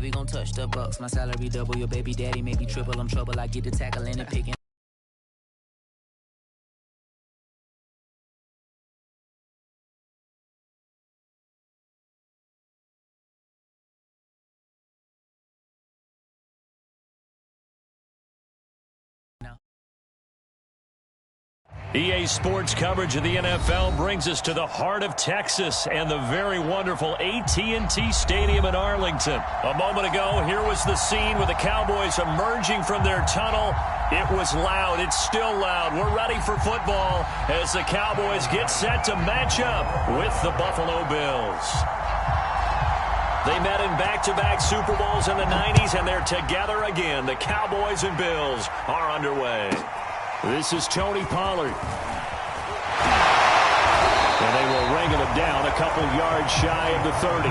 we gon' touch the bucks. My salary double, your baby daddy maybe triple. I'm trouble, I get to tackling and picking. EA Sports coverage of the NFL brings us to the heart of Texas and the very wonderful AT&T Stadium in Arlington. A moment ago, here was the scene with the Cowboys emerging from their tunnel. It was loud. It's still loud. We're ready for football as the Cowboys get set to match up with the Buffalo Bills. They met in back-to-back Super Bowls in the 90s, and they're together again. The Cowboys and Bills are underway. This is Tony Pollard. And they will wrangle him down a couple yards shy of the 30.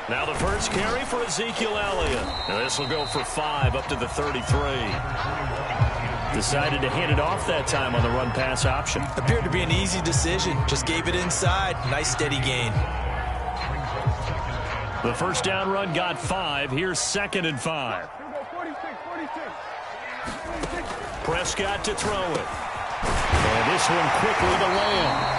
Now the first carry for Ezekiel Elliott. And this will go for 5 up to the 33. Decided to hand it off that time on the run-pass option. Appeared to be an easy decision. Just gave it inside. Nice steady gain. The first down run got 5. Here's 2nd and 5. Prescott to throw it. And this one quickly to land.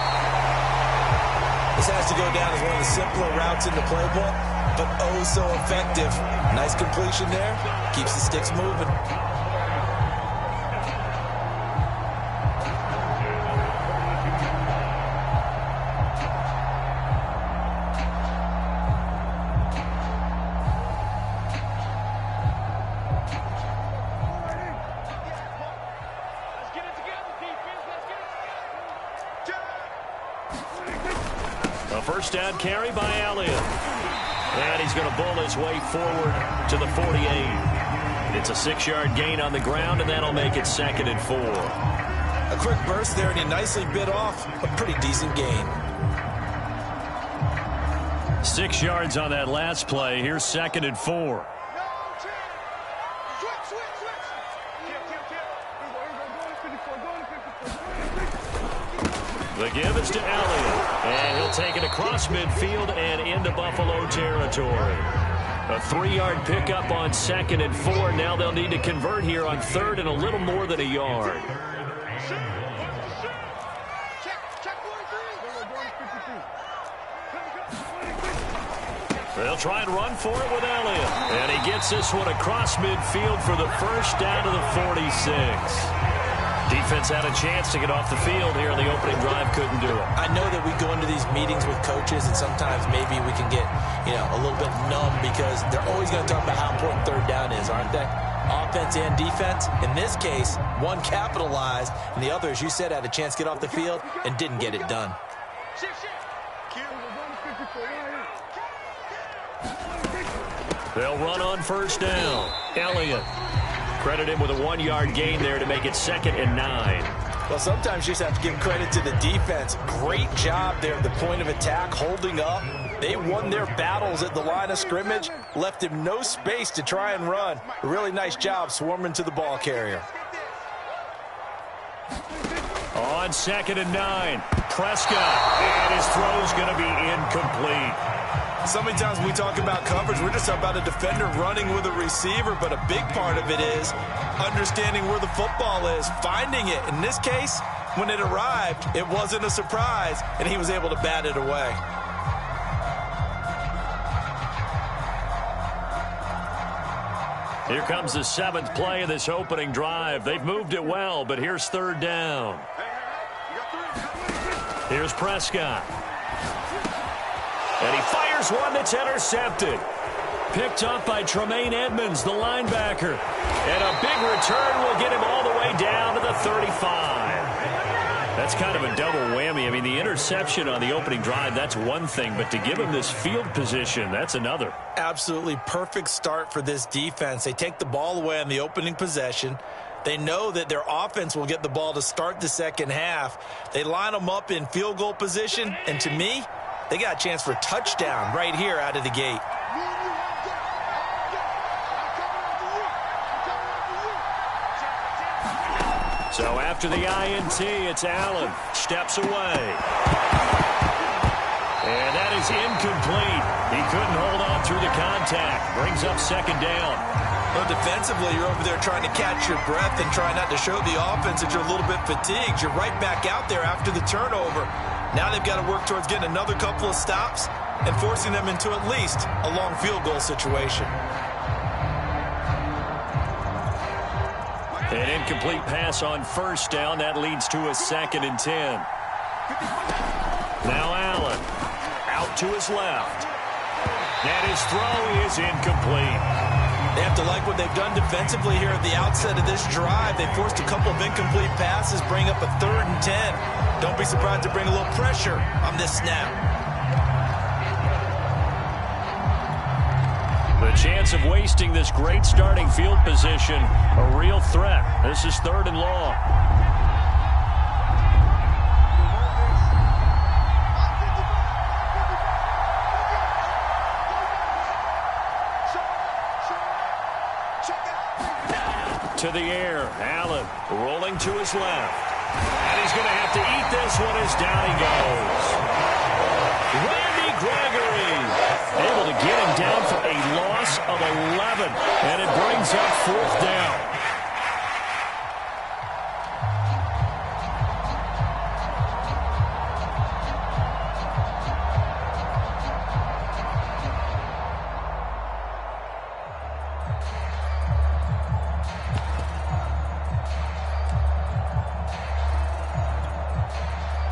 This has to go down as one of the simpler routes in the playbook, but oh so effective. Nice completion there. Keeps the sticks moving. First down carry by Elliott. And he's going to bull his way forward to the 48. It's a 6-yard gain on the ground, and that'll make it 2nd and 4. A quick burst there, and he nicely bit off a pretty decent gain. 6 yards on that last play. Here's 2nd and 4. The give is to Elliott, and he'll take it across midfield and into Buffalo territory. A 3-yard pickup on 2nd and 4. Now they'll need to convert here on 3rd and a little more than a yard. They'll try and run for it with Elliott, and he gets this one across midfield for the first down to the 46. Defense had a chance to get off the field here in the opening drive, couldn't do it. I know that we go into these meetings with coaches, and sometimes maybe we can get, a little bit numb because they're always going to talk about how important 3rd down is, aren't they? Offense and defense. In this case, one capitalized, and the other, as you said, had a chance to get off the field and didn't get it done. They'll run on first down. Elliott. Credit him with a 1-yard gain there to make it 2nd and 9. Well, sometimes you just have to give credit to the defense. Great job there at the point of attack, holding up. They won their battles at the line of scrimmage, left him no space to try and run. A really nice job swarming to the ball carrier. On 2nd and 9, Prescott, and his throw's going to be incomplete. So many times when we talk about coverage, we're just talking about a defender running with a receiver, but a big part of it is understanding where the football is, finding it. In this case, when it arrived, it wasn't a surprise, and he was able to bat it away. Here comes the 7th play of this opening drive. They've moved it well, but here's 3rd down. Here's Prescott. And he fires one that's intercepted. Picked up by Tremaine Edmonds, the linebacker. And a big return will get him all the way down to the 35. That's kind of a double whammy. I mean, the interception on the opening drive, that's one thing, but to give him this field position, that's another. Absolutely perfect start for this defense. They take the ball away on the opening possession. They know that their offense will get the ball to start the second half. They line them up in field goal position, and to me, they got a chance for a touchdown right here out of the gate. So after the INT, it's Allen. Steps away. And that is incomplete. He couldn't hold on through the contact. Brings up second down. Well, defensively, you're over there trying to catch your breath and try not to show the offense that you're a little bit fatigued. You're right back out there after the turnover. Now they've got to work towards getting another couple of stops and forcing them into at least a long field goal situation. An incomplete pass on first down. That leads to a 2nd and 10. Now Allen out to his left. And his throw is incomplete. They have to like what they've done defensively here at the outset of this drive. They forced a couple of incomplete passes, bring up a 3rd and 10. Don't be surprised to bring a little pressure on this snap. The chance of wasting this great starting field position, a real threat. This is 3rd and long. To the air, Allen rolling to his left. And he's going to have to eat this one as down he goes. Randy Gregory able to get him down for a loss of 11. And it brings up 4th down.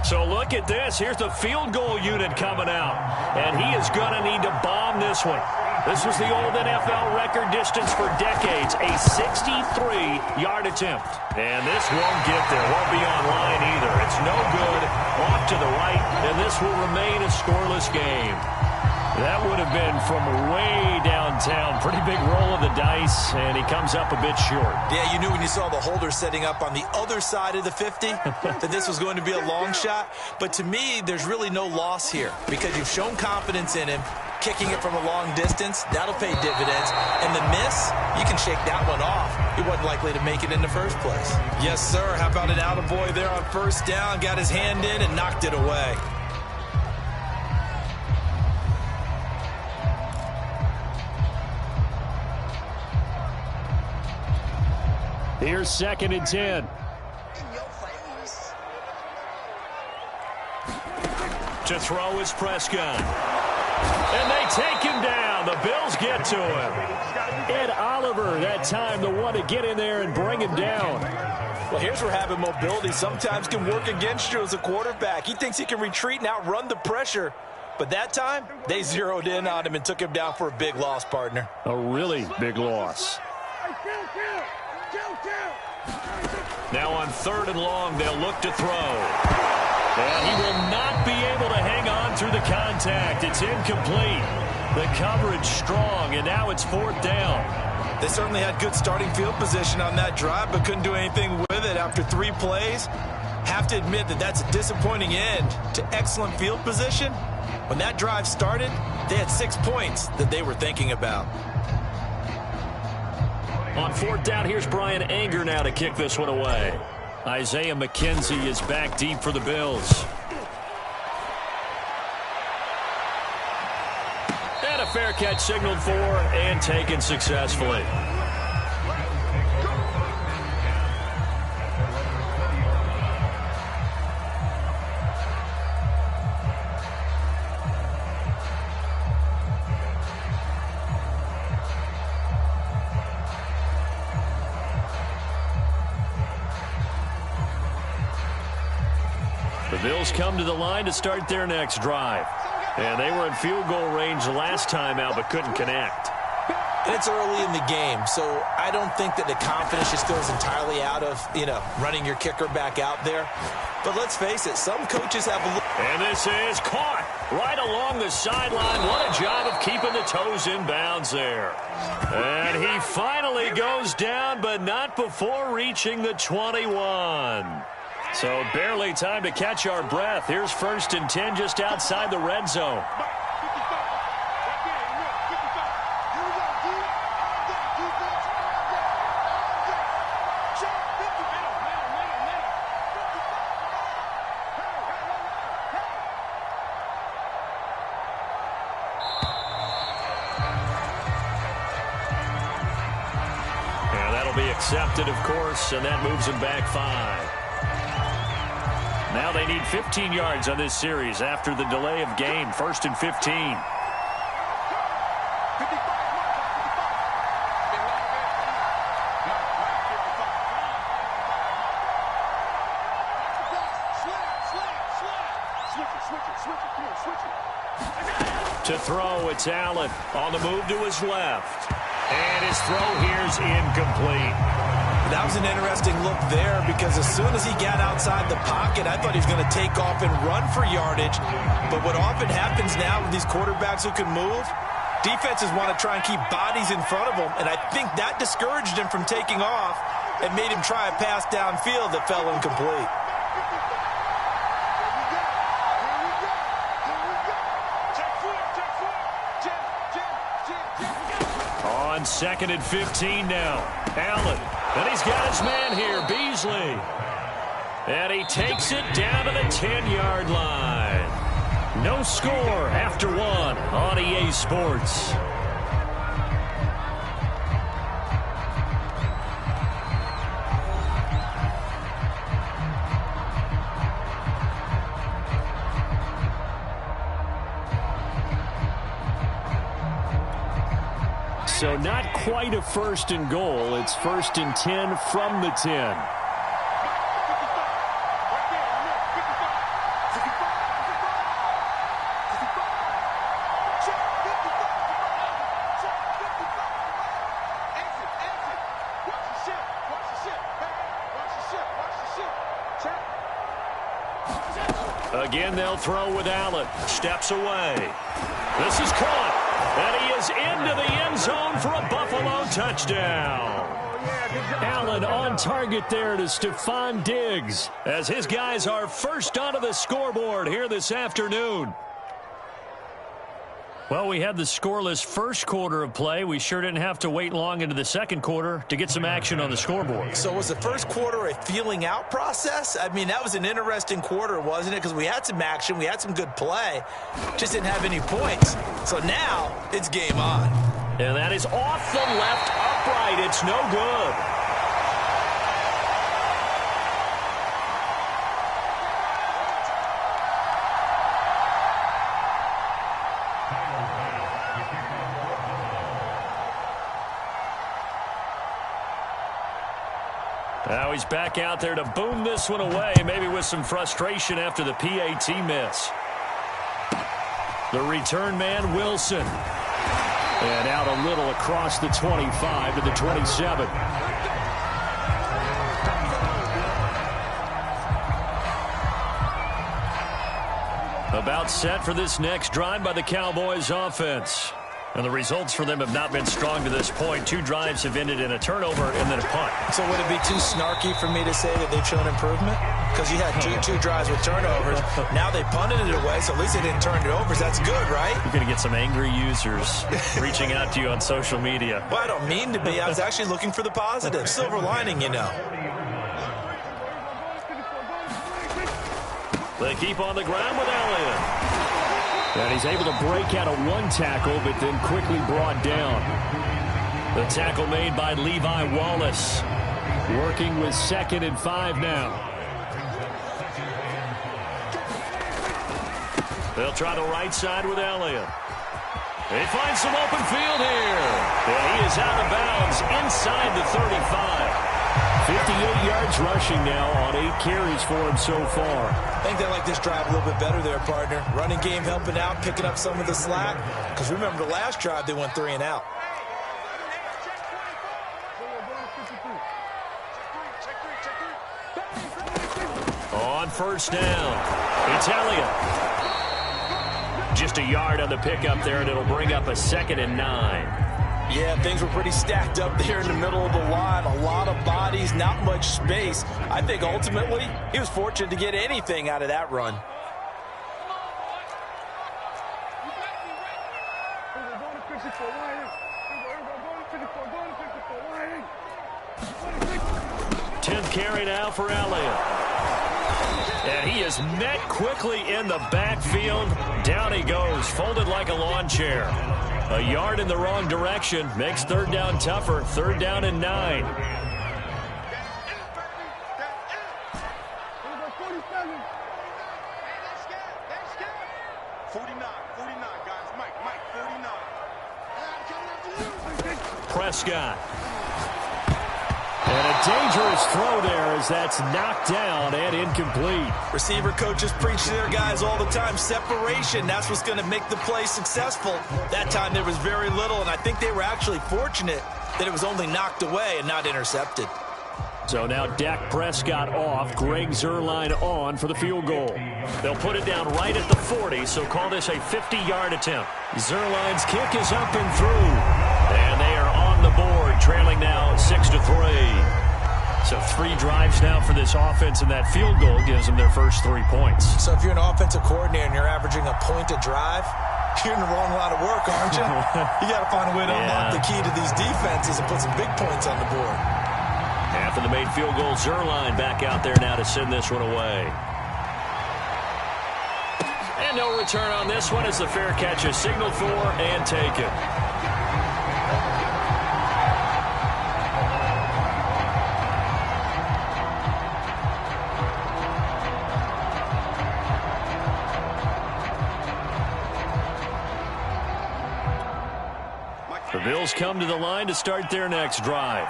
So look at this. Here's the field goal unit coming out. And he is going to need to bomb this one. This was the old NFL record distance for decades, a 63-yard attempt. And this won't get there. Won't be online either. It's no good. Off to the right, and this will remain a scoreless game. That would have been from way downtown. Pretty big roll of the dice, and he comes up a bit short. Yeah, you knew when you saw the holder setting up on the other side of the 50 that this was going to be a long shot. But to me, there's really no loss here because you've shown confidence in him. Kicking it from a long distance, that'll pay dividends. And the miss, you can shake that one off. He wasn't likely to make it in the first place. Yes, sir. How about an attaboy there on first down? Got his hand in and knocked it away. Here's 2nd and 10. To throw is Prescott. And they take him down. The Bills get to him. Ed Oliver, that time, the one to get in there and bring him down. Well, here's where having mobility sometimes can work against you as a quarterback. He thinks he can retreat and outrun the pressure. But that time, they zeroed in on him and took him down for a big loss, partner. A really big loss. Now on 3rd and long, they'll look to throw. And he will not be able to hang on through the contact. It's incomplete. The coverage strong, and now it's 4th down. They certainly had good starting field position on that drive, but couldn't do anything with it after 3 plays. Have to admit that that's a disappointing end to excellent field position. When that drive started, they had 6 points that they were thinking about. On 4th down, here's Brian Anger now to kick this one away. Isaiah McKenzie is back deep for the Bills. And a fair catch signaled for and taken successfully. The Bills come to the line to start their next drive. And they were in field goal range last time out but couldn't connect. And it's early in the game, so I don't think that the confidence just goes entirely out of, running your kicker back out there. But let's face it, some coaches have a look. And this is caught right along the sideline. What a job of keeping the toes in bounds there. And he finally goes down, but not before reaching the 21. So barely time to catch our breath. Here's 1st and 10 just outside the red zone. Accepted, of course, and that moves them back 5. Now they need 15 yards on this series after the delay of game. 1st and 15. To throw, it's Allen on the move to his left. And his throw here's incomplete. That was an interesting look there because as soon as he got outside the pocket, I thought he was going to take off and run for yardage. But what often happens now with these quarterbacks who can move, defenses want to try and keep bodies in front of them. And I think that discouraged him from taking off and made him try a pass downfield that fell incomplete. On 2nd and 15 now. Allen. And he's got his man here, Beasley. And he takes it down to the 10-yard line. No score after 1 on EA Sports. So not quite a 1st and goal. It's 1st and 10 from the 10. Again, they'll throw with Allen. Steps away. This is caught. And he is into the end zone for a Buffalo touchdown. Allen on target there to Stephon Diggs as his guys are first onto the scoreboard here this afternoon. Well, we had the scoreless first quarter of play. We sure didn't have to wait long into the second quarter to get some action on the scoreboard. So was the first quarter a feeling out process? I mean, that was an interesting quarter, wasn't it? Because we had some action, we had some good play, just didn't have any points. So now it's game on. And that is off the left upright. It's no good. Now he's back out there to boom this one away, maybe with some frustration after the PAT miss. The return man, Wilson. And out a little across the 25 to the 27. About set for this next drive by the Cowboys offense. And the results for them have not been strong to this point. 2 drives have ended in a turnover and then a punt. So would it be too snarky for me to say that they've shown improvement? Because you had two drives with turnovers. Now they punted it away, so at least they didn't turn it over. So that's good, right? You're going to get some angry users reaching out to you on social media. Well, I don't mean to be. I was actually looking for the positive. Silver lining, you know. They keep on the ground with Elliott. And he's able to break out of 1 tackle, but then quickly brought down. The tackle made by Levi Wallace. Working with 2nd and 5 now. They'll try the right side with Elliott. He finds some open field here. And he is out of bounds inside the 35. 58 yards rushing now on 8 carries for him so far. I think they like this drive a little bit better there, partner. Running game helping out, picking up some of the slack. Because remember the last drive, they went 3 and out. on first down. It's Elliott. Just a yard on the pickup there, and it'll bring up a 2nd and 9. Yeah, things were pretty stacked up there in the middle of the line. A lot of bodies, not much space. I think ultimately he was fortunate to get anything out of that run. Carry now for Elliott. And he is met quickly in the backfield. Down he goes, folded like a lawn chair. A yard in the wrong direction makes 3rd down tougher. 3rd down and 9. Prescott. And a dangerous throw there as that's knocked down and incomplete. Receiver coaches preach to their guys all the time. Separation, that's what's going to make the play successful. That time there was very little, and I think they were actually fortunate that it was only knocked away and not intercepted. So now Dak Prescott off, Greg Zuerlein on for the field goal. They'll put it down right at the 40, so call this a 50-yard attempt. Zuerlein's kick is up and through. And they are on the board, trailing now 6-3. So 3 drives now for this offense, and that field goal gives them their first 3 points. So if you're an offensive coordinator and you're averaging a point a drive, you're in the wrong line of work, aren't you? You got to find a way to unlock the key to these defenses and put some big points on the board. After the made field goal, Zuerlein back out there now to send this one away. And no return on this one as the fair catch is signaled for and taken. The Bills come to the line to start their next drive.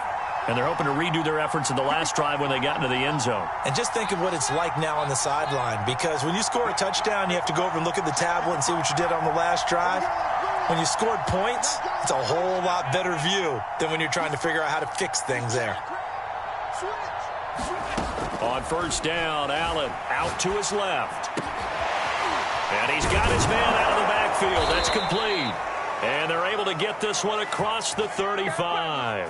And they're hoping to redo their efforts in the last drive when they got into the end zone. And just think of what it's like now on the sideline, because when you score a touchdown, you have to go over and look at the tablet and see what you did on the last drive. When you scored points, it's a whole lot better view than when you're trying to figure out how to fix things there. On first down, Allen out to his left. And he's got his man out of the backfield. That's complete. And they're able to get this one across the 35.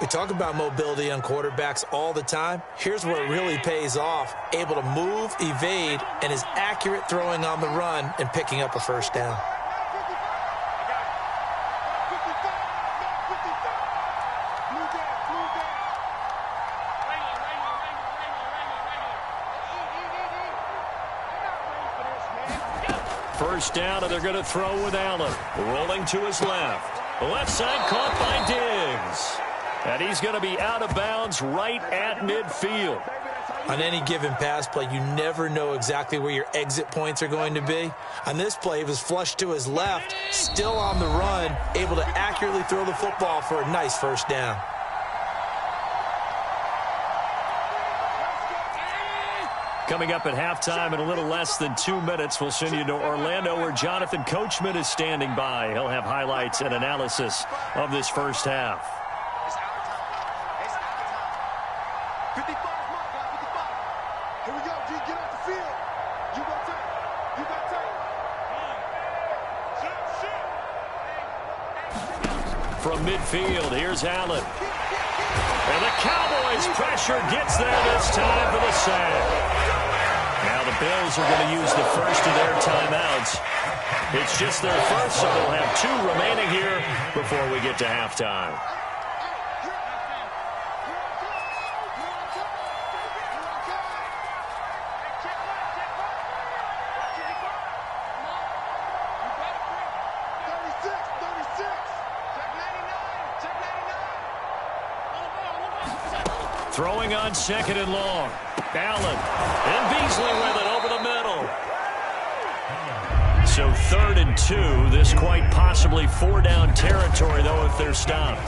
We talk about mobility on quarterbacks all the time. Here's where it really pays off. Able to move, evade, and is accurate throwing on the run and picking up a first down. First down, and they're going to throw with Allen. Rolling to his left. Left side caught by Diggs. And he's going to be out of bounds right at midfield. On any given pass play, you never know exactly where your exit points are going to be. On this play, he was flushed to his left, still on the run, able to accurately throw the football for a nice first down. Coming up at halftime in a little less than 2 minutes, we'll send you to Orlando where Jonathan Coachman is standing by. He'll have highlights and analysis of this first half. From midfield, here's Allen. And the Cowboys' pressure gets there this time for the sack. Now the Bills are going to use the first of their timeouts. It's just their first, so they'll have 2 remaining here before we get to halftime. Throwing on 2nd and long. Allen and Beasley with it over the middle. So 3rd and 2. This quite possibly 4-down territory, though, if they're stopped.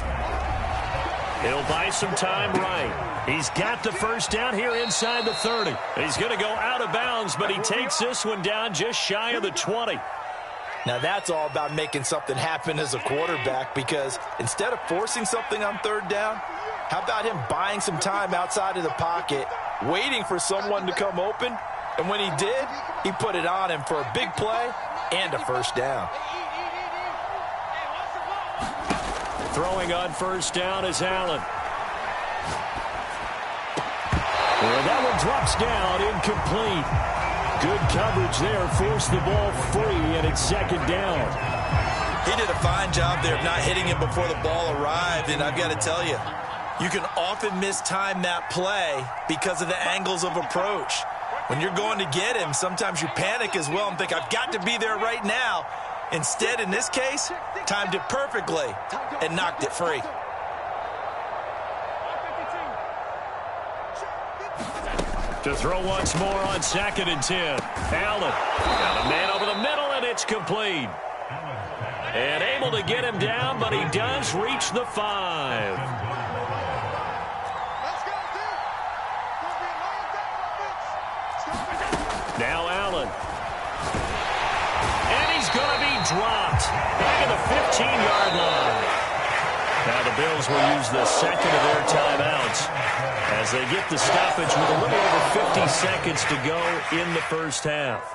He'll buy some time right. He's got the first down here inside the 30. He's going to go out of bounds, but he takes this one down just shy of the 20. Now that's all about making something happen as a quarterback, because instead of forcing something on 3rd down, how about him buying some time outside of the pocket waiting for someone to come open. And when he did, he put it on him for a big play and a first down. Throwing on first down is Allen. And that one drops down, incomplete. Good coverage there, forced the ball free, and it's second down. He did a fine job there of not hitting him before the ball arrived, and I've got to tell you, you can often mistime that play because of the angles of approach. When you're going to get him, sometimes you panic as well and think, I've got to be there right now. Instead, in this case, timed it perfectly and knocked it free. To throw once more on 2nd and 10. Allen got a man over the middle, and it's complete. And able to get him down, but he does reach the 5. Now Allen. And he's going to be dropped back at the 15-yard line. Now the Bills will use the second of their timeouts as they get the stoppage with a little over 50 seconds to go in the first half.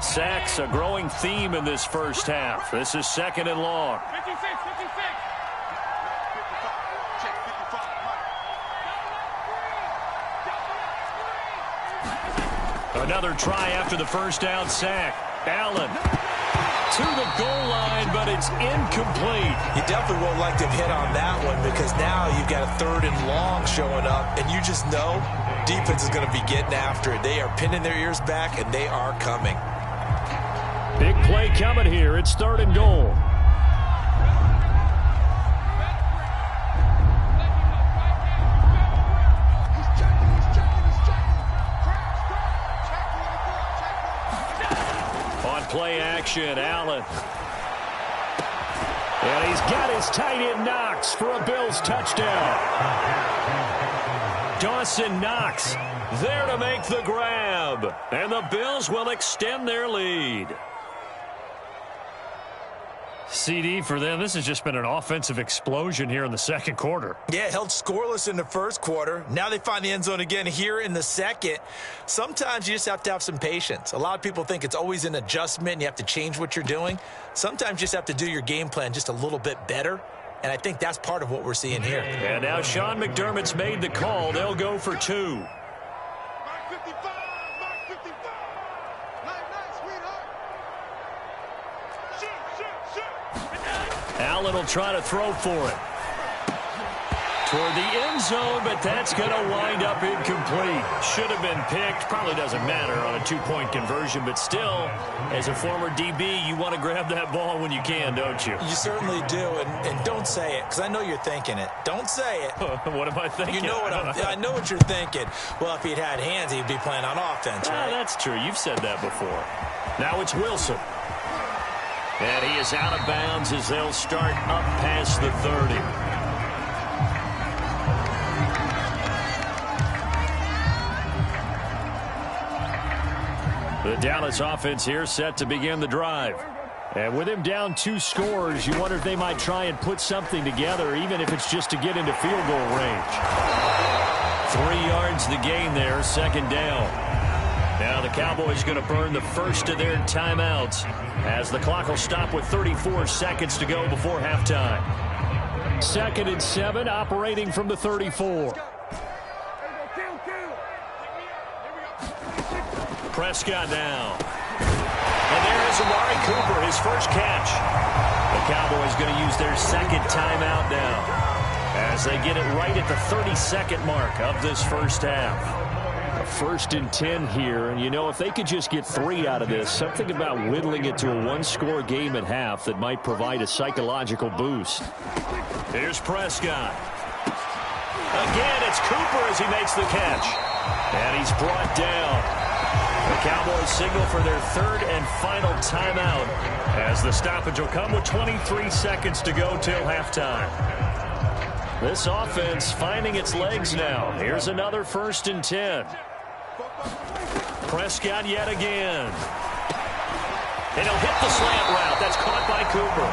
Sacks, a growing theme in this first half. This is 2nd and long. 56. Another try after the first down sack. Allen to the goal line, but it's incomplete. You definitely won't like to hit on that one because now you've got a 3rd and long showing up, and you just know defense is going to be getting after it. They are pinning their ears back, and they are coming. Big play coming here. It's 3rd and goal. On play action, Allen. And he's got his tight end Knox for a Bills touchdown. Dawson Knox there to make the grab. And the Bills will extend their lead. CD for them, this has just been an offensive explosion here in the second quarter. Yeah, held scoreless in the first quarter. Now they find the end zone again here in the second. Sometimes you just have to have some patience. A lot of people think it's always an adjustment and you have to change what you're doing. Sometimes you just have to do your game plan just a little bit better. And I think that's part of what we're seeing here. And now Sean McDermott's made the call. They'll go for 2. Allen will try to throw for it. Toward the end zone, but that's going to wind up incomplete. Should have been picked. Probably doesn't matter on a 2-point conversion, but still, as a former DB, you want to grab that ball when you can, don't you? You certainly do, and don't say it, because I know you're thinking it. Don't say it. What am I thinking? You know what I know what you're thinking. Well, if he'd had hands, he'd be playing on offense, right? That's true. You've said that before. Now it's Wilson. And he is out of bounds as they'll start up past the 30. The Dallas offense here set to begin the drive. And with him down 2 scores, you wonder if they might try and put something together, even if it's just to get into field goal range. 3 yards the gain there, second down. Now the Cowboys going to burn the first of their timeouts as the clock will stop with 34 seconds to go before halftime. 2nd and 7, operating from the 34. Prescott now. And there is Amari Cooper, his first catch. The Cowboys going to use their second timeout now as they get it right at the 32nd mark of this first half. A 1st and 10 here, and you know, if they could just get 3 out of this, something about whittling it to a one-score game at half that might provide a psychological boost. Here's Prescott. Again, it's Cooper as he makes the catch. And he's brought down. The Cowboys signal for their 3rd and final timeout as the stoppage will come with 23 seconds to go till halftime. This offense finding its legs now. Here's another 1st and 10. Prescott yet again. And he'll hit the slant route. That's caught by Cooper.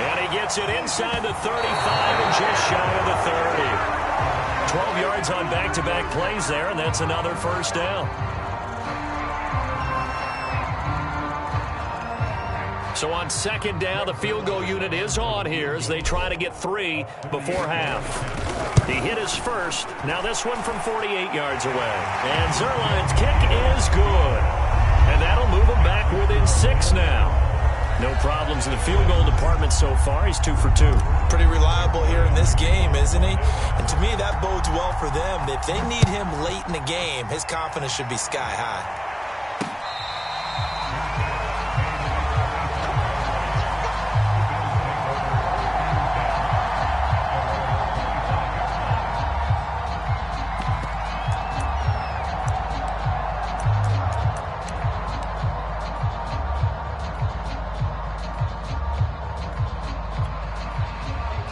And he gets it inside the 35 and just shy of the 30. 12 yards on back-to-back plays there, and that's another first down. So on 2nd down, the field goal unit is on here as they try to get 3 before half. He hit his first. Now this one from 48 yards away. And Zerline's kick is good. And that'll move him back within 6 now. No problems in the field goal department so far. He's 2 for 2. Pretty reliable here in this game, isn't he? And to me, that bodes well for them. If they need him late in the game, his confidence should be sky high.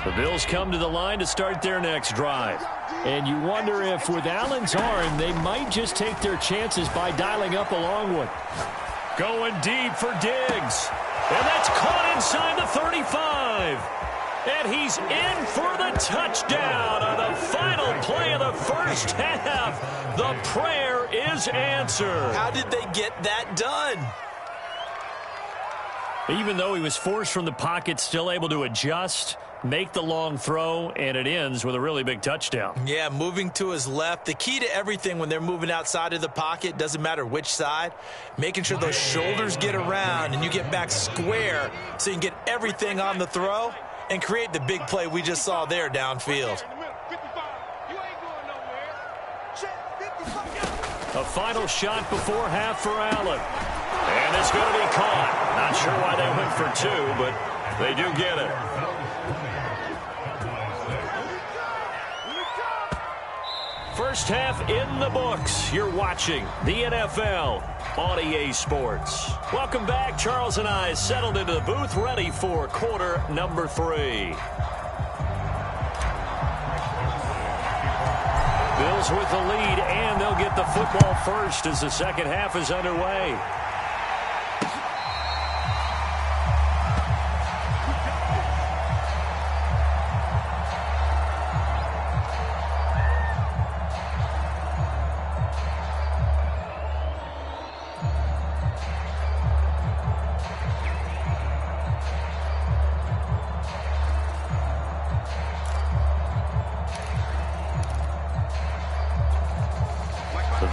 The Bills come to the line to start their next drive. And you wonder if with Allen's arm, they might just take their chances by dialing up a long one. Going deep for Diggs. And that's caught inside the 35. And he's in for the touchdown on the final play of the first half. The prayer is answered. How did they get that done? Even though he was forced from the pocket, still able to adjust, make the long throw, and it ends with a really big touchdown. Yeah, moving to his left. The key to everything when they're moving outside of the pocket, doesn't matter which side, making sure those shoulders get around and you get back square so you can get everything on the throw and create the big play we just saw there downfield. A final shot before half for Allen. And it's going to be caught. Not sure why they went for 2, but they do get it. First half in the books. You're watching the NFL on EA Sports. Welcome back. Charles and I settled into the booth, ready for quarter number 3. Bills with the lead, and they'll get the football first as the second half is underway.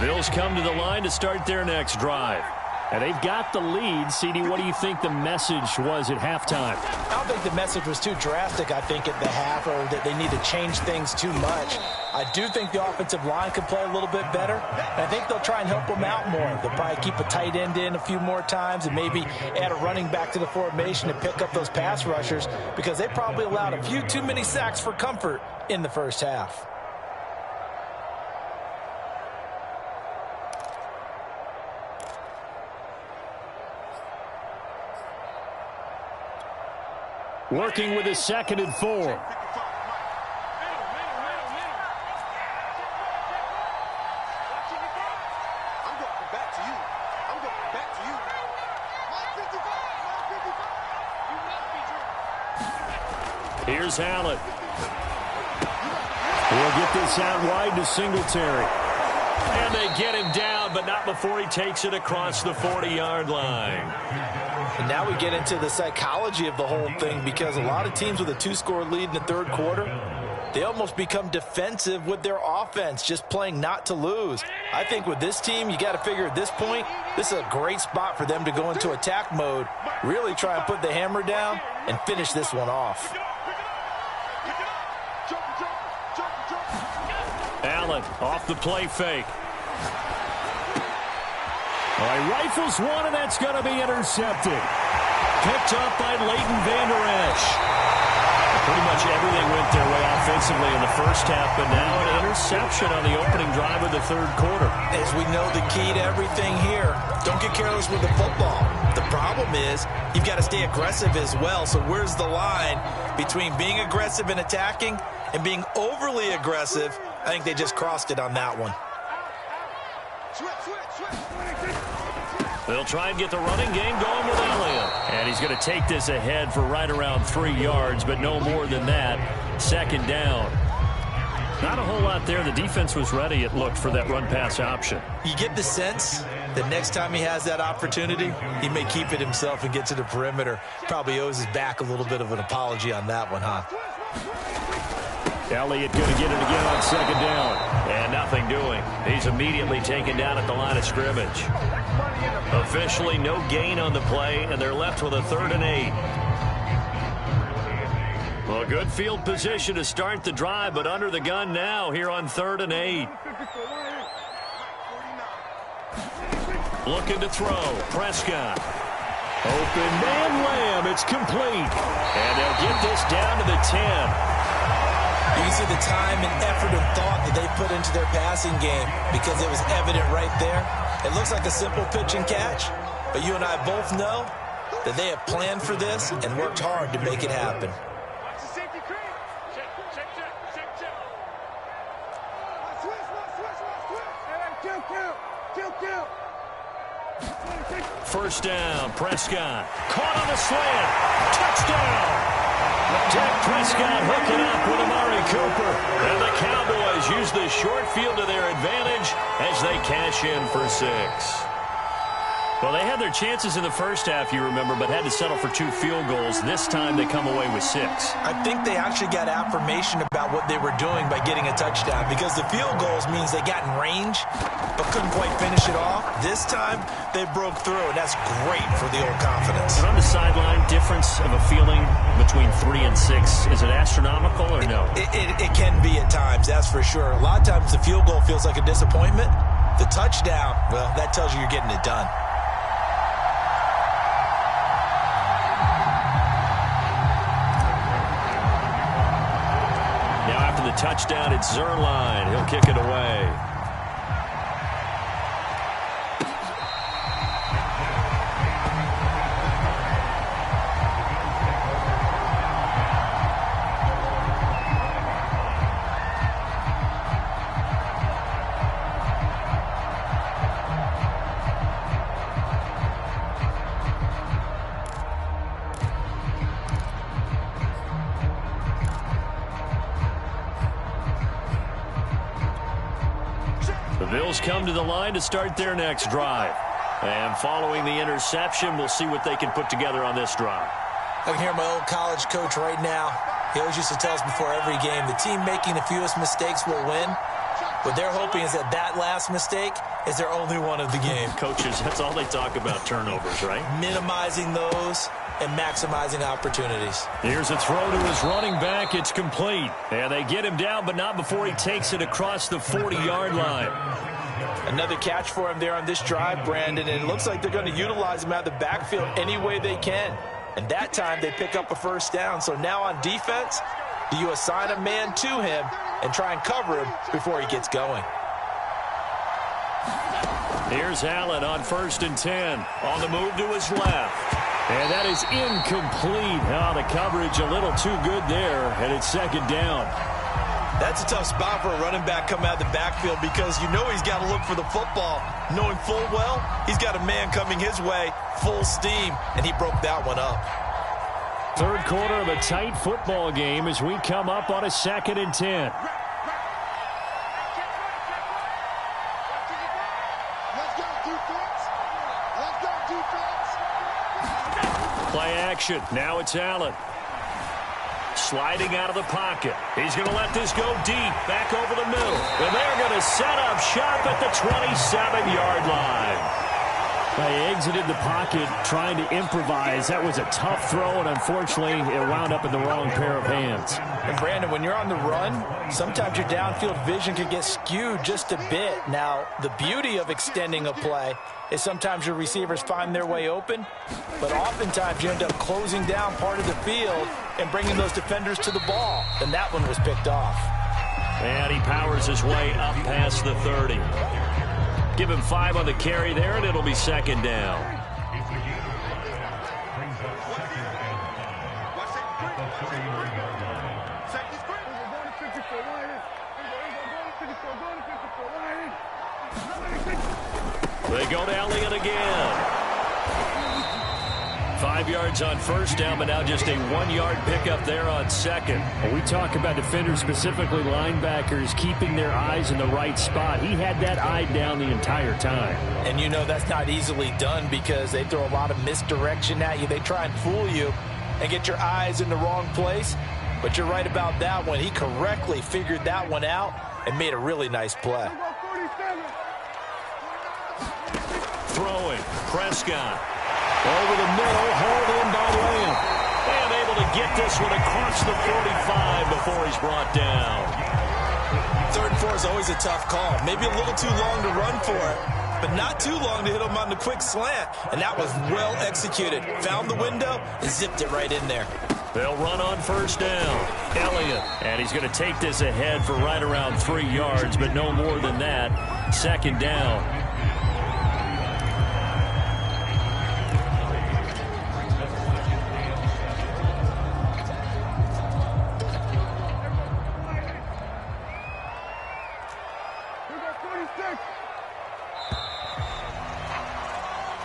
Bills come to the line to start their next drive. And they've got the lead. CD, what do you think the message was at halftime? I don't think the message was too drastic, I think, at the half, or that they need to change things too much. I do think the offensive line could play a little bit better, and I think they'll try and help them out more. They'll probably keep a tight end in a few more times and maybe add a running back to the formation to pick up those pass rushers, because they probably allowed a few too many sacks for comfort in the first half. Working with his 2nd and 4. Here's Allen. He'll get this out wide to Singletary. And they get him down, but not before he takes it across the 40-yard line. And now we get into the psychology of the whole thing, because a lot of teams with a 2-score lead in the third quarter, they almost become defensive with their offense, just playing not to lose. I think with this team, you got to figure at this point, this is a great spot for them to go into attack mode, really try and put the hammer down and finish this one off. Allen off the play fake. He rifles one, and that's going to be intercepted. Picked up by Leighton Vander Esch. Pretty much everything went their way offensively in the first half, but now an interception on the opening drive of the third quarter. As we know, the key to everything here, don't get careless with the football. The problem is you've got to stay aggressive as well. So where's the line between being aggressive and attacking and being overly aggressive? I think they just crossed it on that one. They'll try and get the running game going with Elliott. And he's going to take this ahead for right around 3 yards, but no more than that. Second down. Not a whole lot there. The defense was ready, it looked, for that run-pass option. You get the sense that next time he has that opportunity, he may keep it himself and get to the perimeter. Probably owes his back a little bit of an apology on that one, huh? Elliott going to get it again on second down. And nothing doing. He's immediately taken down at the line of scrimmage. Officially no gain on the play, and they're left with a 3rd and 8. Well, good field position to start the drive, but under the gun now here on 3rd and 8. Looking to throw. Prescott. Open man Lamb. It's complete. And they'll get this down to the 10. You can see the time and effort and thought that they put into their passing game because it was evident right there. It looks like a simple pitch and catch, but you and I both know that they have planned for this and worked hard to make it happen. First down, Prescott. Caught on the slant. Touchdown. Dak Prescott hooking up with Amari Cooper. And the Cowboys use the short field to their advantage as they cash in for 6. Well, they had their chances in the first half, you remember, but had to settle for 2 field goals. This time they come away with 6. I think they actually got affirmation about what they were doing by getting a touchdown because the field goals means they got in range but couldn't quite finish it off. This time they broke through, and that's great for the old confidence. And on the sideline, difference of a feeling between 3 and 6, is it astronomical or no? It can be at times, that's for sure. A lot of times the field goal feels like a disappointment. The touchdown, well, that tells you you're getting it done. The touchdown, it's Zerline. He'll kick it away. Bills come to the line to start their next drive. And following the interception, we'll see what they can put together on this drive. I can hear my old college coach right now. He always used to tell us before every game, the team making the fewest mistakes will win. What they're hoping is that last mistake is their only one of the game. Coaches, that's all they talk about, turnovers, right? Minimizing those and maximizing opportunities. Here's a throw to his running back. It's complete. And they get him down, but not before he takes it across the 40-yard line. Another catch for him there on this drive, Brandon, and it looks like they're going to utilize him out of the backfield any way they can. And that time they pick up a first down. So now on defense, do you assign a man to him and try and cover him before he gets going? Here's Allen on 1st and 10. On the move to his left. And that is incomplete. Oh, the coverage a little too good there, and it's second down. That's a tough spot for a running back coming out of the backfield because you know he's got to look for the football, knowing full well he's got a man coming his way, full steam, and he broke that one up. Third quarter of a tight football game as we come up on a 2nd and 10. Play action. Now it's Allen. Sliding out of the pocket. He's going to let this go deep, back over the middle. And they're going to set up shop at the 27-yard line. They exited the pocket trying to improvise. That was a tough throw, and unfortunately, it wound up in the wrong pair of hands. And, Brandon, when you're on the run, sometimes your downfield vision can get skewed just a bit. Now, the beauty of extending a play is sometimes your receivers find their way open, but oftentimes you end up closing down part of the field and bringing those defenders to the ball. And that one was picked off. And he powers his way up past the 30. Give him 5 on the carry there, and it'll be second down. They go to Elliott again. 5 yards on first down, but now just a 1-yard pickup there on second. Well, we talk about defenders, specifically linebackers, keeping their eyes in the right spot. He had that eye down the entire time. And you know that's not easily done because they throw a lot of misdirection at you. They try and fool you and get your eyes in the wrong place. But you're right about that one. He correctly figured that one out and made a really nice play. Throwing, Prescott. Over the middle, hauled in by Lamb. And able to get this one across the 45 before he's brought down. 3rd and 4 is always a tough call. Maybe a little too long to run for it, but not too long to hit him on the quick slant. And that was well executed. Found the window and zipped it right in there. They'll run on first down. Elliott. And he's going to take this ahead for right around 3 yards, but no more than that. Second down.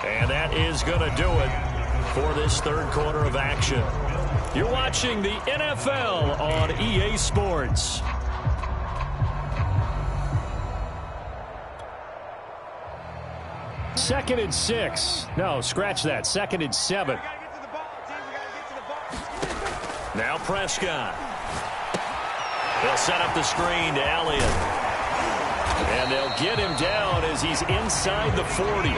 And that is going to do it for this 3rd quarter of action. You're watching the NFL on EA Sports. Second and 6. No, scratch that. 2nd and 7. Now Prescott. They'll set up the screen to Elliott. And they'll get him down as he's inside the 40.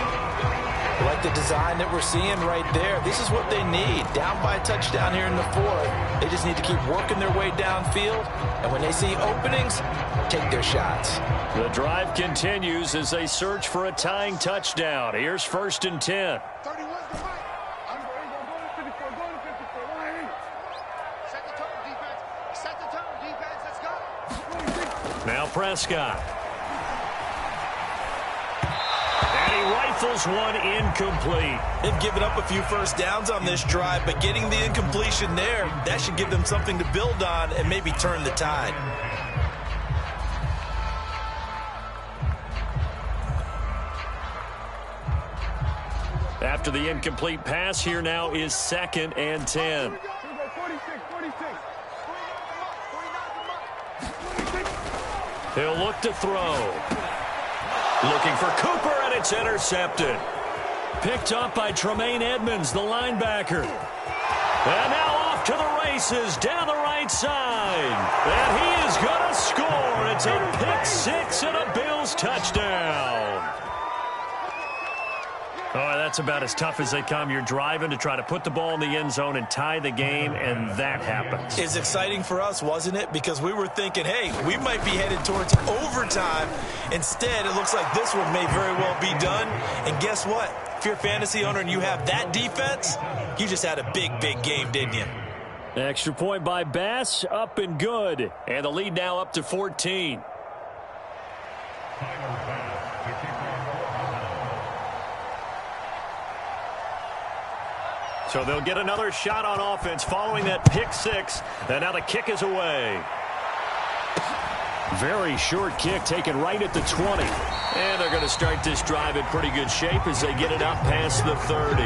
Like the design that we're seeing right there. This is what they need. Down by a touchdown here in the 4th. They just need to keep working their way downfield. And when they see openings, take their shots. The drive continues as they search for a tying touchdown. Here's 1st and 10. Now Prescott. Rifles one incomplete. They've given up a few first downs on this drive, but getting the incompletion there, that should give them something to build on and maybe turn the tide. After the incomplete pass, here now is 2nd and 10. He'll look to throw. Looking for Cooper, and it's intercepted. Picked up by Tremaine Edmonds, the linebacker. And now off to the races down the right side. And he is going to score. It's a pick 6 and a Bills touchdown. Oh, that's about as tough as they come. You're driving to try to put the ball in the end zone and tie the game, and that happens. It's exciting for us, wasn't it? Because we were thinking, hey, we might be headed towards overtime. Instead, it looks like this one may very well be done. And guess what? If you're a fantasy owner and you have that defense, you just had a big, big game, didn't you? Extra point by Bass, up and good. And the lead now up to 14. So they'll get another shot on offense following that pick 6. And now the kick is away. Very short kick taken right at the 20. And they're going to start this drive in pretty good shape as they get it up past the 30.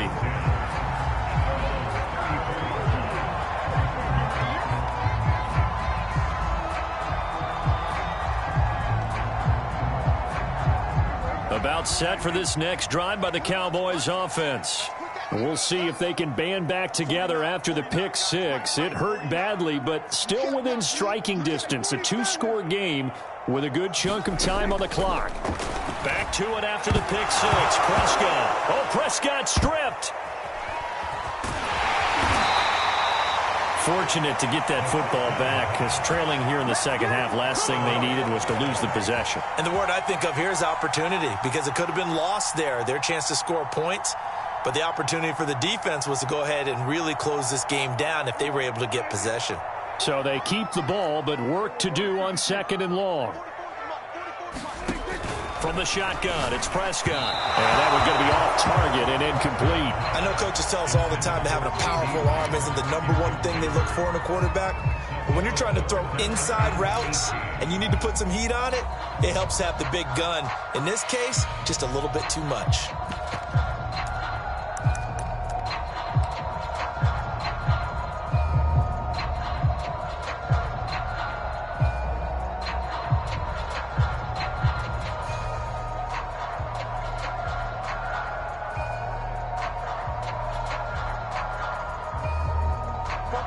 About set for this next drive by the Cowboys offense. We'll see if they can band back together after the pick six. It hurt badly, but still within striking distance. A two-score game with a good chunk of time on the clock. Back to it after the pick six. Prescott. Oh, Prescott stripped. Fortunate to get that football back, because trailing here in the second half, last thing they needed was to lose the possession. And the word I think of here is opportunity, because it could have been lost there. Their chance to score points, but the opportunity for the defense was to go ahead and really close this game down if they were able to get possession. So they keep the ball, but work to do on second and long. From the shotgun, it's Prescott. And that was going to be off target and incomplete. I know coaches tell us all the time that having a powerful arm isn't the number one thing they look for in a quarterback. But when you're trying to throw inside routes and you need to put some heat on it, it helps to have the big gun. In this case, just a little bit too much.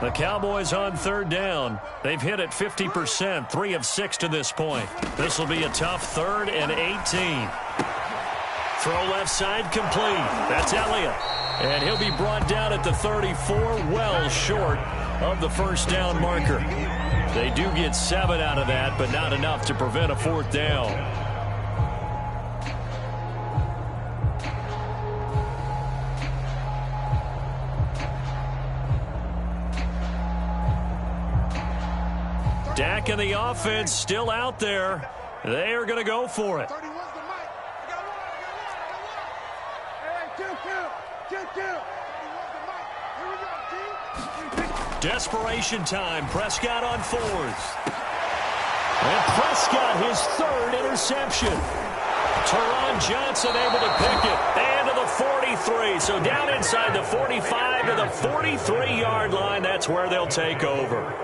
The Cowboys on third down. They've hit it 50%, 3 of 6 to this point. This will be a tough 3rd and 18. Throw left side complete. That's Elliott. And he'll be brought down at the 34, well short of the first down marker. They do get 7 out of that, but not enough to prevent a 4th down. Dak and the offense still out there. They are going to go for it. Desperation time. Prescott on 4th. And Prescott, his 3rd interception. Teron Johnson able to pick it. And to the 43. So down inside the 45 to the 43-yard line. That's where they'll take over.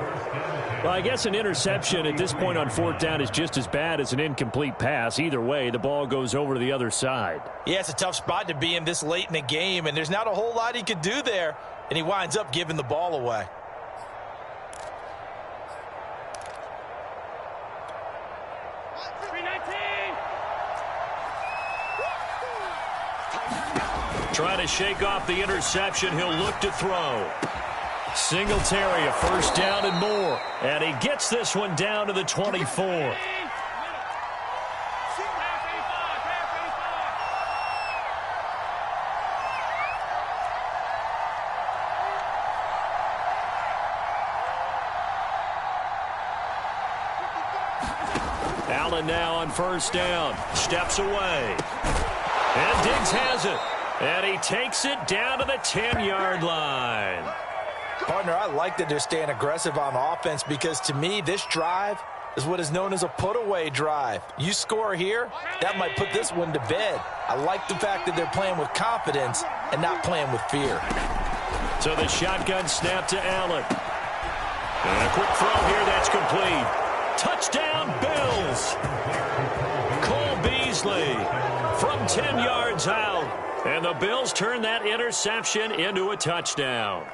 Well, I guess an interception at this point on 4th down is just as bad as an incomplete pass. Either way, the ball goes over to the other side. Yeah, it's a tough spot to be in this late in the game, and there's not a whole lot he could do there, and he winds up giving the ball away. Trying to shake off the interception. He'll look to throw. Singletary, a first down and more. And he gets this one down to the 24. Allen now on first down. Steps away. And Diggs has it. And he takes it down to the 10-yard line. Partner, I like that they're staying aggressive on offense, because to me, this drive is what is known as a put-away drive. You score here, that might put this one to bed. I like the fact that they're playing with confidence and not playing with fear. So the shotgun snap to Allen. And a quick throw here, that's complete. Touchdown, Bills. Cole Beasley from 10 yards out. And the Bills turn that interception into a touchdown.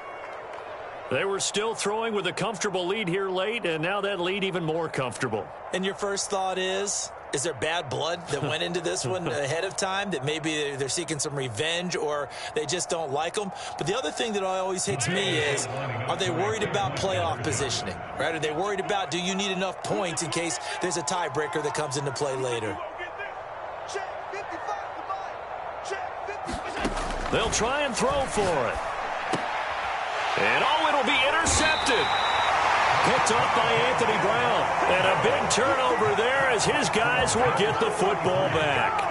They were still throwing with a comfortable lead here late, and now that lead even more comfortable. And your first thought is there bad blood that went into this one ahead of time, that maybe they're seeking some revenge or they just don't like them? But the other thing that always hits me is, are they worried about playoff positioning? Right? Are they worried about, do you need enough points in case there's a tiebreaker that comes into play later? They'll try and throw for it. And it'll be intercepted. Picked off by Anthony Brown. And a big turnover there as his guys will get the football back.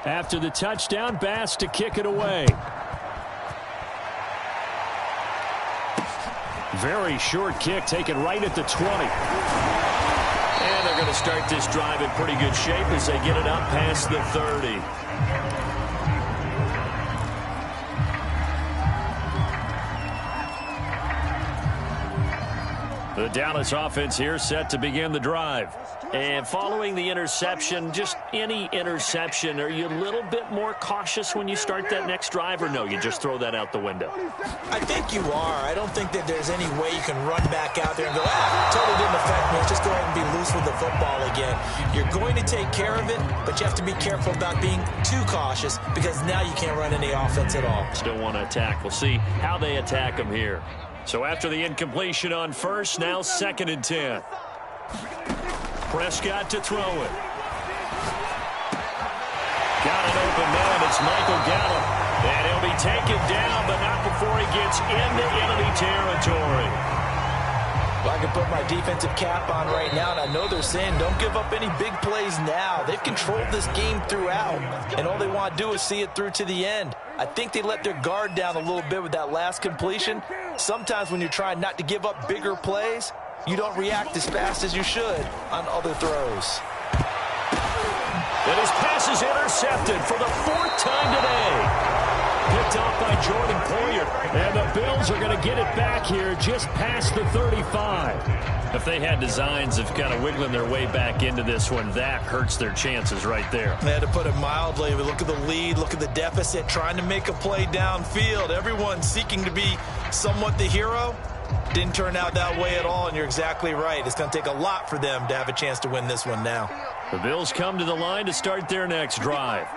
After the touchdown, Bass to kick it away. Very short kick taken right at the 20. And they're going to start this drive in pretty good shape as they get it up past the 30. The Dallas offense here set to begin the drive. And following the interception, just any interception, are you a little bit more cautious when you start that next drive, or no, you just throw that out the window? I think you are. I don't think that there's any way you can run back out there and go, totally didn't affect me. Let's just go ahead and be loose with the football again. You're going to take care of it, but you have to be careful about being too cautious because now you can't run any offense at all. Still want to attack. We'll see how they attack them here. So after the incompletion on first, now 2nd and 10. Prescott to throw it. Got an open man. It's Michael Gallup. And he'll be taken down, but not before he gets into enemy territory. Well, I can put my defensive cap on right now, and I know they're saying don't give up any big plays now. They've controlled this game throughout, and all they want to do is see it through to the end. I think they let their guard down a little bit with that last completion. Sometimes when you're trying not to give up bigger plays, you don't react as fast as you should on other throws. And his pass is intercepted for the 4th time today. Picked off by Jordan Poyer. And the Bills are going to get it back here just past the 35. If they had designs of kind of wiggling their way back into this one, that hurts their chances right there. They had to put it mildly. But look at the lead, look at the deficit, trying to make a play downfield. Everyone seeking to be somewhat the hero. Didn't turn out that way at all, and you're exactly right. It's going to take a lot for them to have a chance to win this one now. The Bills come to the line to start their next drive.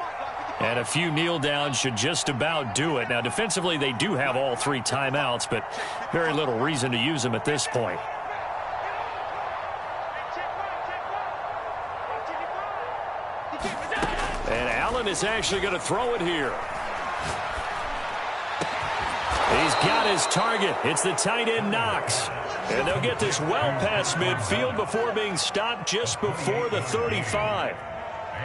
And a few kneel downs should just about do it. Now, defensively, they do have all 3 timeouts, but very little reason to use them at this point. And Allen is actually going to throw it here. He's got his target. It's the tight end Knox. And they'll get this well past midfield before being stopped just before the 35.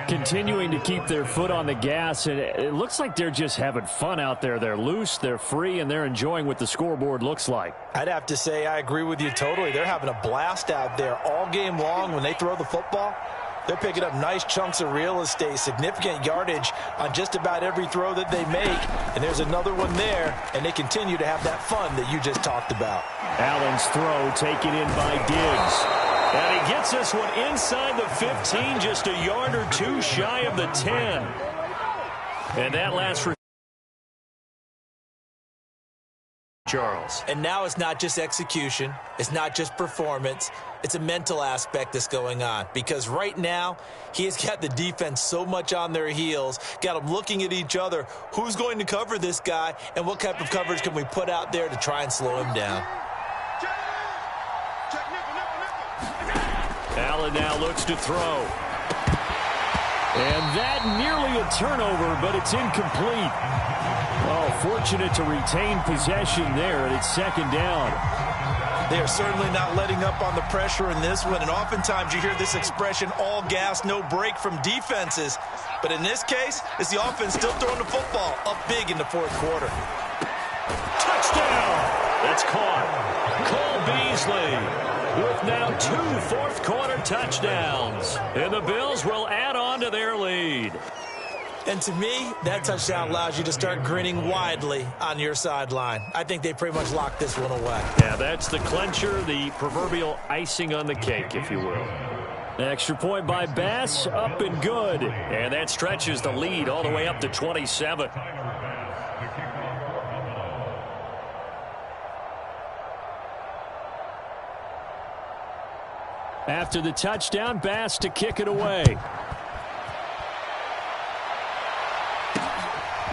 Continuing to keep their foot on the gas, and it looks like they're just having fun out there. They're loose, they're free, and they're enjoying what the scoreboard looks like. I'd have to say I agree with you totally. They're having a blast out there all game long when they throw the football. They're picking up nice chunks of real estate, significant yardage on just about every throw that they make. And there's another one there, and they continue to have that fun that you just talked about. Allen's throw taken in by Diggs. And he gets this one inside the 15, just a yard or 2 shy of the 10. And that last for Charles. And now it's not just execution. It's not just performance. It's a mental aspect that's going on. Because right now, he has got the defense so much on their heels, got them looking at each other. Who's going to cover this guy, and what type of coverage can we put out there to try and slow him down? Allen now looks to throw. And that nearly a turnover, but it's incomplete. Oh, fortunate to retain possession there, and it's 2nd down. They are certainly not letting up on the pressure in this one, and oftentimes you hear this expression, all gas, no break from defenses. But in this case, it's the offense still throwing the football up big in the 4th quarter. Touchdown! That's caught. Cole Beasley with now 2 fourth-quarter touchdowns. And the Bills will add on to their lead. And to me, that touchdown allows you to start grinning widely on your sideline. I think they pretty much locked this one away. Yeah, that's the clincher, the proverbial icing on the cake, if you will. Extra point by Bass, up and good. And that stretches the lead all the way up to 27. After the touchdown, Bass to kick it away.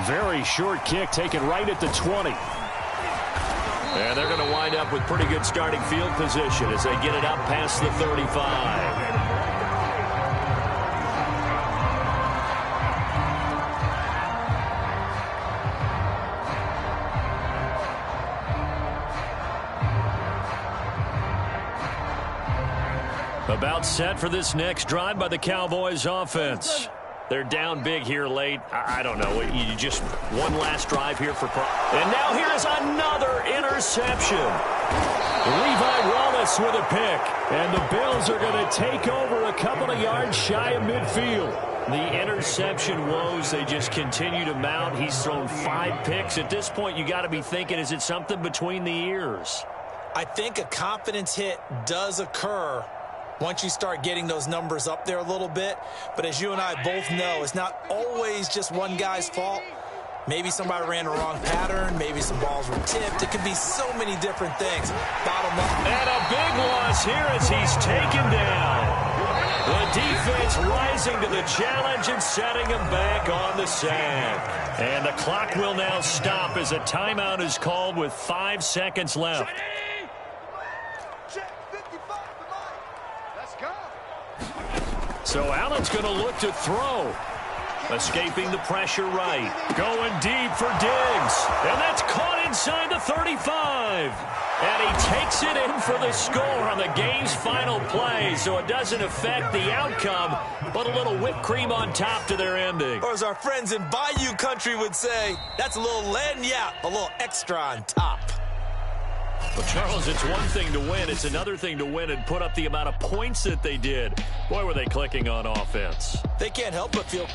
Very short kick taken right at the 20. And they're going to wind up with pretty good starting field position as they get it up past the 35. About set for this next drive by the Cowboys offense. They're down big here late. I don't know. You just one last drive here for... And now here's another interception. Levi Wallace with a pick. And the Bills are going to take over a couple of yards shy of midfield. The interception woes, they just continue to mount. He's thrown 5 picks. At this point, you got to be thinking, is it something between the ears? I think a confidence hit does occur once you start getting those numbers up there a little bit. But as you and I both know, it's not always just one guy's fault. Maybe somebody ran the wrong pattern. Maybe some balls were tipped. It could be so many different things. Bottom up. And a big loss here as he's taken down. The defense rising to the challenge and setting him back on the sack. And the clock will now stop as a timeout is called with 5 seconds left. So Allen's going to look to throw. Escaping the pressure right. Going deep for Diggs. And that's caught inside the 35. And he takes it in for the score on the game's final play. So it doesn't affect the outcome, but a little whipped cream on top to their ending. Or as our friends in Bayou country would say, that's a little lagniappe, a little extra on top. Well, Charles, it's one thing to win. It's another thing to win and put up the amount of points that they did. Boy, were they clicking on offense. They can't help but feel